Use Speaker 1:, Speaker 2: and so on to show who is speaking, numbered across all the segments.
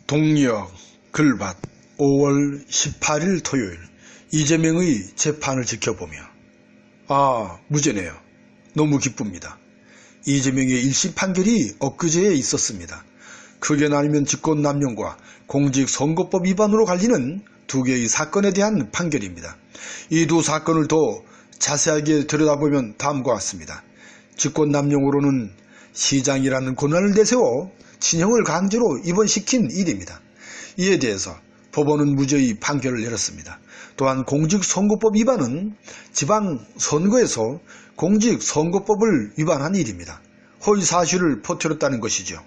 Speaker 1: 동력 글밭 5월 18일 토요일 이재명의 재판을 지켜보며 무죄네요. 너무 기쁩니다. 이재명의 1심 판결이 엊그제에 있었습니다. 크게 나누면 직권남용과 공직선거법 위반으로 갈리는 두 개의 사건에 대한 판결입니다. 이 두 사건을 더 자세하게 들여다보면 다음과 같습니다. 직권남용으로는 시장이라는 권한을 내세워 친형을 강제로 입원시킨 일입니다. 이에 대해서 법원은 무죄의 판결을 내렸습니다. 또한 공직선거법 위반은 지방선거에서 공직선거법을 위반한 일입니다. 허위사실을 퍼뜨렸다는 것이죠.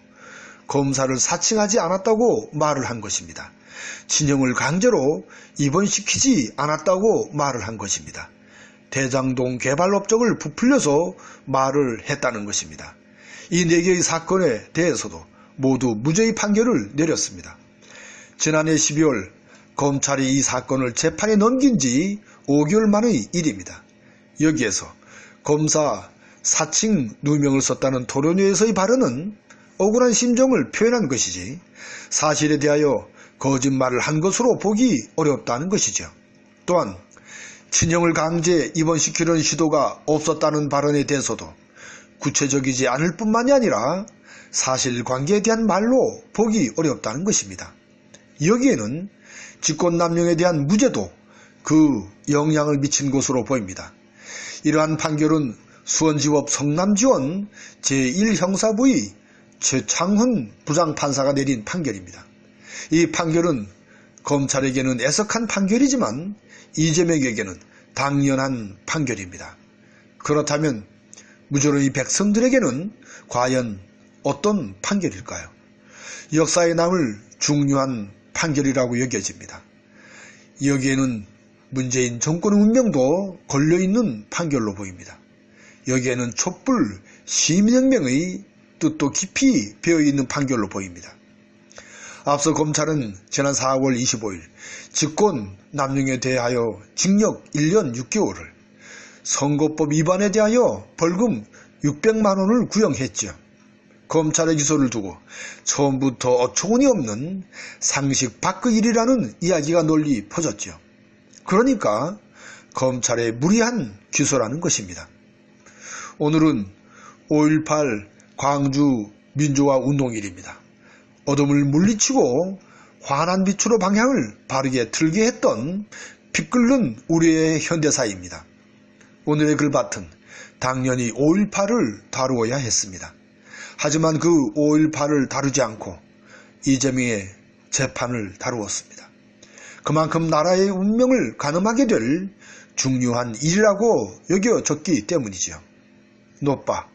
Speaker 1: 검사를 사칭하지 않았다고 말을 한 것입니다. 친형을 강제로 입원시키지 않았다고 말을 한 것입니다. 대장동 개발 업적을 부풀려서 말을 했다는 것입니다. 이 네 개의 사건에 대해서도 모두 무죄의 판결을 내렸습니다. 지난해 12월 검찰이 이 사건을 재판에 넘긴 지 5개월 만의 일입니다. 여기에서 검사 사칭 누명을 썼다는 토론회에서의 발언은 억울한 심정을 표현한 것이지 사실에 대하여 거짓말을 한 것으로 보기 어렵다는 것이죠. 또한 친형을 강제 입원시키려는 시도가 없었다는 발언에 대해서도 구체적이지 않을 뿐만이 아니라 사실관계에 대한 말로 보기 어렵다는 것입니다. 여기에는 직권남용에 대한 무죄도 그 영향을 미친 것으로 보입니다. 이러한 판결은 수원지법 성남지원 제1형사부의 최창훈 부장판사가 내린 판결입니다. 이 판결은 검찰에게는 애석한 판결이지만 이재명에게는 당연한 판결입니다. 그렇다면 무죄의 백성들에게는 과연 어떤 판결일까요? 역사에 남을 중요한 판결이라고 여겨집니다. 여기에는 문재인 정권의 운명도 걸려있는 판결로 보입니다. 여기에는 촛불 시민혁명의 뜻도 깊이 배어있는 판결로 보입니다. 앞서 검찰은 지난 4월 25일 직권남용에 대하여 징역 1년 6개월을, 선거법 위반에 대하여 벌금 600만 원을 구형했죠. 검찰의 기소를 두고 처음부터 어처구니 없는 상식 밖의 일이라는 이야기가 널리 퍼졌죠. 그러니까 검찰의 무리한 기소라는 것입니다. 오늘은 5.18 광주 민주화 운동일입니다. 어둠을 물리치고 환한 빛으로 방향을 바르게 틀게 했던 피 끓는 우리의 현대사입니다. 오늘의 글밭은 당연히 5.18을 다루어야 했습니다. 하지만 그 5.18을 다루지 않고 이재명의 재판을 다루었습니다. 그만큼 나라의 운명을 가늠하게 될 중요한 일이라고 여겨졌기 때문이죠. 노빠,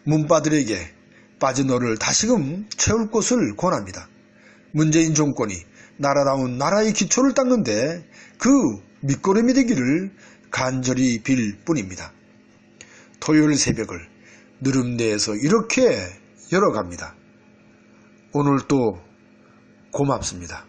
Speaker 1: 문바들에게 빠진 너를 다시금 채울 것을 권합니다. 문재인 정권이 나라다운 나라의 기초를 닦는데 그 밑거름이 되기를 간절히 빌 뿐입니다. 토요일 새벽을 느릅내에서 이렇게 열어갑니다. 오늘도 고맙습니다.